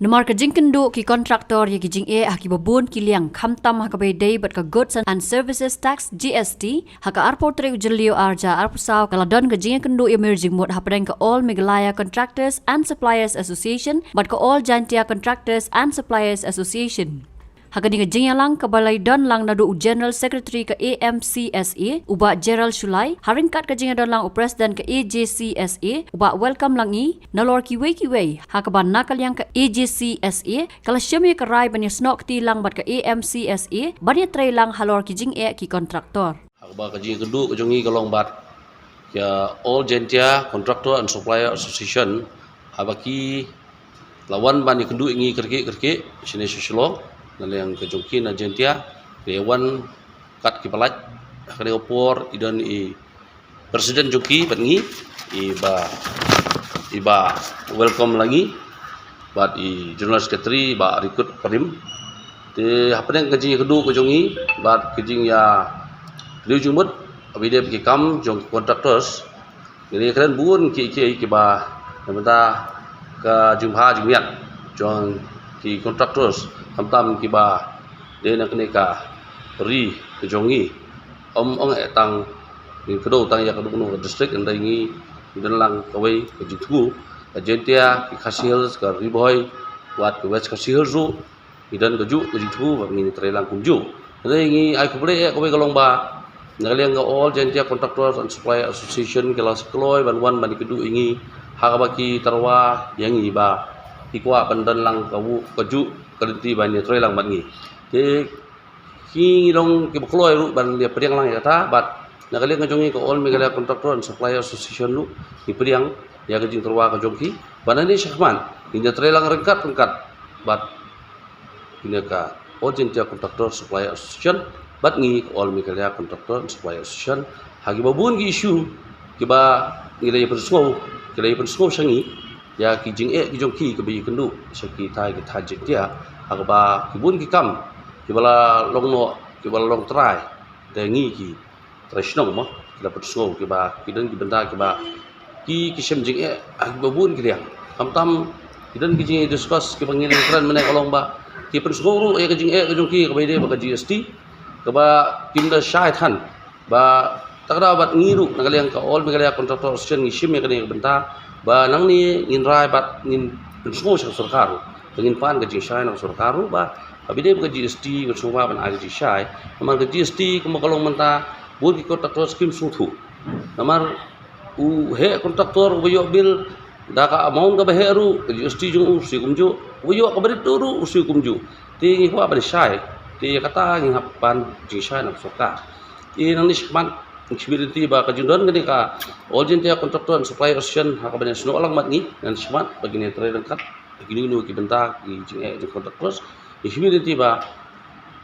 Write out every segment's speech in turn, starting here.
Nomor ka jingkendu ki kontraktor ya ki jing haki babun ki liang khamtam haka bay day but ka goods and services tax GST haka arpo tre ujelio arja arpusaw kaladon ka jingkendu emerging mod hapadeng ka all Meghalaya Contractors and Suppliers Association but ka all Jantia Contractors and Suppliers Association. Haka ni ka jingyalang kabalay don lang nadu General Secretary ka AMCSA uba Gerald Shulay haringkat ka jingadon lang u President ka AJCSA uba welcome lang i nalor kiway haka ba nakal yang ka AJCSA kala syami ka rai banya snok ti lang bat ka AMCSA banya tray lang halor ki jing ki kontraktor. Haka ba ka jing kedu ka jongi kalong bat ya All Jantia Contractor and Supplier Association habaki lawan bani kedu ingi kerke sini susulong yang kejongki na Jantia dewan kat kipalat kade opor idan i presiden joki pengi iba welcome lagi bat i general secretary ba rekrut perim te hapeng kejing kedu kejongi bat kejing ya liu jumut abide ki kam jong contractors jadi keren bun ki ba namenta ka jumha jumiat jong ki contractors tam kiba de nak neka ri kejongi ong etang ni kedo tang ya kedo no district andai ngi denlang kawai ke jitu Jantia ki Khasi Hills ka riboy wat ke west Khasi Hills ru idan keju ke jitu ngi trelang kunju andai ngi ai kubre kawai kalong ba ngaleng all Jantia Contractors and Supplier Association kelas kloy ban bani kedu ingi hakabaki tarwa yang ngi ba ikwa pandan lang kawu keju kerti bani troy lang bangi te ki long ki bokloy ru ban dia priang lang yata bat nakali ngajongi ko all Meghalaya Contractor and Supplier Association lu ki priang ya kejing terwa ka jongki banani syahman inja troy lang rengkat bat ini ka all Jantia Contractor Supplier Association bat ngi all Meghalaya Contractor and Supplier Association hagi babun ki issue ki ba ngilai persngo sangi ya ki jing ki jongki ke bi kendu saki thai ki thajit dia agba kibun ki kam ki bala long try de ngi ki tresnong mo ki dapat snow ki ba ki den ki benda ki ba ki sem jing agba bun ki dia tam ki den ki jing discuss ki pangin kran mena kolong ba ki pen snow ru ki jing ki jongki ke bi de ba GST ke ba kimda shai than ba takda bat ngiru nagaliang ka all Meghalaya Contractor Association ngi sim ya kani benta ba nang ni ngin rai bat ngin pensmo sa sarkaru ngin pan gaji shai nang sarkaru ba abide ba GST ba suma ban gaji shai namar ga GST kumakalong menta bul ki kontraktor scheme suthu namar u he kontraktor uyo bil daka amount ga beheru GST jung usi kumju uyo ka berit ru usi kumju ti ngi ko ba shai ti kata ngi hapan ji shai nang sarkar nang ni shman experience ba kajundon gani ka all Jantia Contractor and Supplier Association haka banyak seno alang mat ni dan smart begini tray lengkap begini nu ki benta ki jing contractors experience ba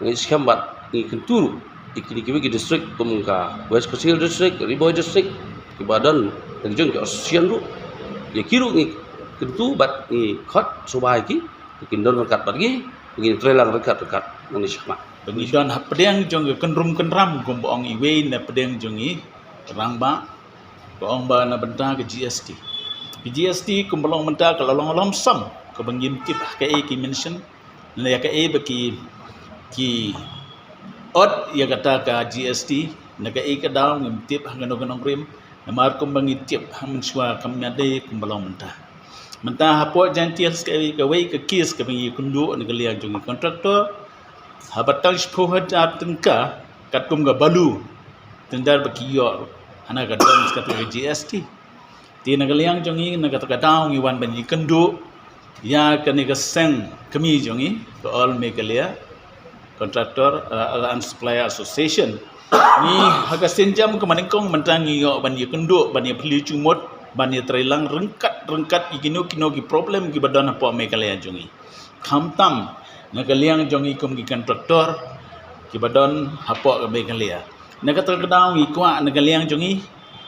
ngi skambat ni kenturu ikini ki district kumka West Khasi Hills district Riboy district ki badan dan jeng ki association ru ya kiru ngi kentu bat ni khot subai ki kindon lengkap bagi begini tray lang lengkap nang smart Pengidon pedang jong kenram gomboong iwe na pedang jongi rangba boong ba na benta ke GST. Ke GST kumbalong benta ke lolong sam ke bangim tip ke ki mention na ya ke baki ki od ya kata ka GST na ke ke daw ngim tip ganong rim na mar kum bangi tip hamun swa kamyade kumbalong benta hapo Jantia ke we ke kis ke bangi kundu na galiang jongi kontraktor habatang spohat atengka katum ga balu tendar bakiyo ana ga dom skatu GST ti nagaliang jongi nagata daung iwan banyi kendu ya kani ga seng kami jongi to all Meghalaya Contractor and Supplier Association ni haga senjam kemanengkong mentangi yo banyi kendu banyi peli cumot banyi trailang rengkat ikino ki problem ki badan apa Meghalaya jongi khamtam nagaliang jongi kum ki kontraktor ki badon hapok ke Meghalaya nagatal kedau ngi kwa nagaliang jongi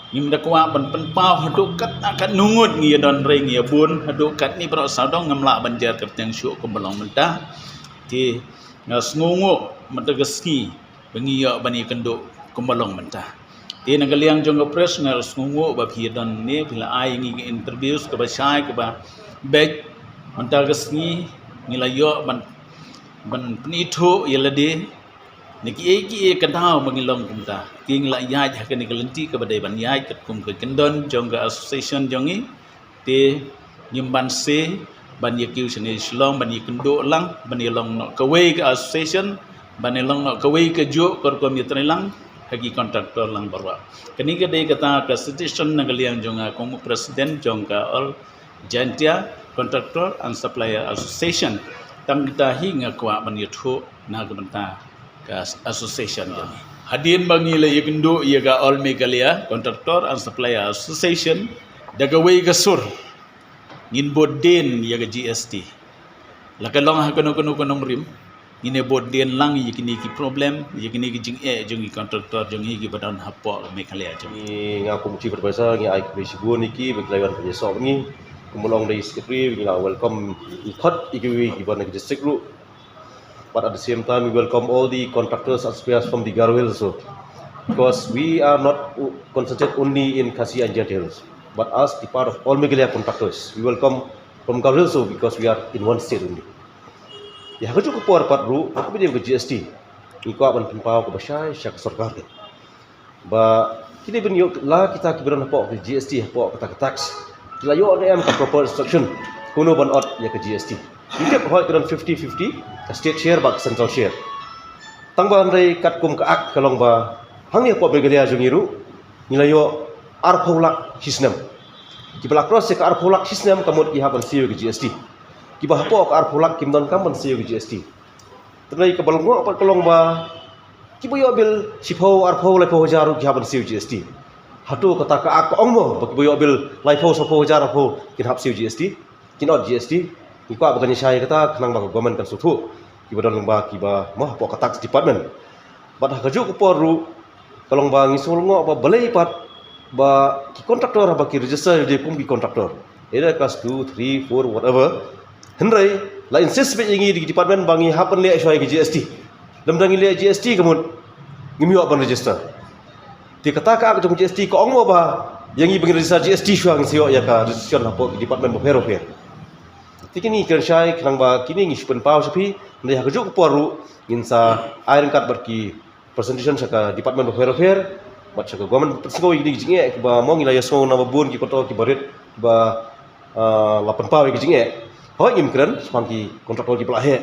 ngim da kwa ban penpau haduk kat akan nungut ngi don ring ngi bun haduk kat ni pro saudong ngamla banjar kerteng syuk kum belong mentah ti ngasngungu matageski bengi yo bani kenduk kum belong mentah ti nagaliang jong press ngasngungu ba phi don ni bila ai ngi interviews ke ba sai ke ba back mentagas ni ngilayo ban penitho yelade niki kadau mangilong kumta king la yaj hakani kalenti ke badai ban yaj kat kum ke kendon jongga association jongi te nyimban se ban yakiu sene slong ban yikendo lang ban yelong no kawai ke association ban yelong no kawai ke jo kor kom yitrelang hagi kontraktor lang barwa kani ke dei kata ke suggestion nagaliang jonga kom president jongga all jantia contractor and supplier association tam kita hinga kwa ban yitho na gebenta ke association jongi hadin bangi le yikendo yaga all megalia contractor and supplier association dagawai ke sur ngin boden yaga GST lakalong ha kono rim ngine boden lang yikini ki problem yikini ki jing jongi contractor jongi ki badan hapo mekalia jongi ni ngaku muci berbahasa ni ai beri sibu niki bagi lawan penyesok ni kumulong dari secretary we welcome ikut ikiwi giban ke district lu but at the same time we welcome all the contractors and suppliers from the Garo Hills also because we are not concentrated only in Khasi and Giant Hills but as the part of all Meghalaya contractors we welcome from Garo Hills also because we are in one state only ya haju ko por pat ru aku bidi ke GST iko ban pimpau ke basai syak sarkar ke ba kini ben yo la kita kiberan po ke GST po kata tax kila yo am ka proper instruction kuno ban ot ya ke GST kita hoi kiran 50-50 ka state share ba central share tang ban rei kat kum ka ak kalong ba hang ya po Meghalaya jungiru nila yo ar pholak hisnam kibala cross ka ar pholak hisnam kamot ki haban siyo ke GST kiba hapo ka ar pholak kimdon kam ban siyo ke GST tenai ka balongo apa kalong ba kibo yo bil sipho ar pho lai pho jaru ki haban siyo GST hatu kata ka ak ongmo ba kibo yo bil lai pho so pho jar pho kin hap siyo GST kinot GST iko bagani sai kata kanang ba government kan sutu kiba don ba kiba mo hapo ka tax department bat haju ko poru kalong ba ngisul ngo ba balai pat ba ki contractor ba ki register je kum ki contractor era class 2 3 4 whatever henrai la insist be ingi di department bangi hapen le SY ke GST dam dangi le GST kemun ngimi ban register ti kata ka jong GST ko ongmo ba yangi bangi register GST syang sio ya ka registration hapo di department of hero fair tikini kan syai kanang ba kini ngi spen pau sapi ndai ha juk poru insa iron card berki presentation saka department of hero fair bat saka government pesgo ini jinge ba mo ngi la yaso na babun ki koto ki barit ba lapan pau ki jinge hoi imkran semangki kontraktor ki pelahe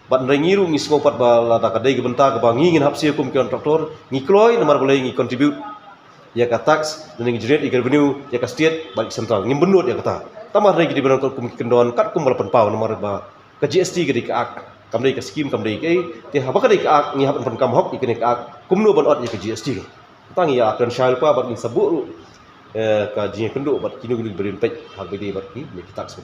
bat ndai ngiru ngi smo pat ba la ta kadai ke benta ke ba ngin hapsi kum kontraktor ngi kloi nomor boleh ngi contribute ya ka tax dan ngi generate revenue ya ka state balik central ngi benut ya kata tambah lagi di benar kum kendon kat kum lapan pau nomor ba ke GST ke di ka ak kamdai ke skim kamdai ke ti ha ba ka di ka ak ngi hapan pen kam hok ikene ka ak kum no ban ot ya ke GST tangi ya akan syal pa bat ngi sabuk ka jinge kendo bat kinu gili berin pek hak bedi bat ki tax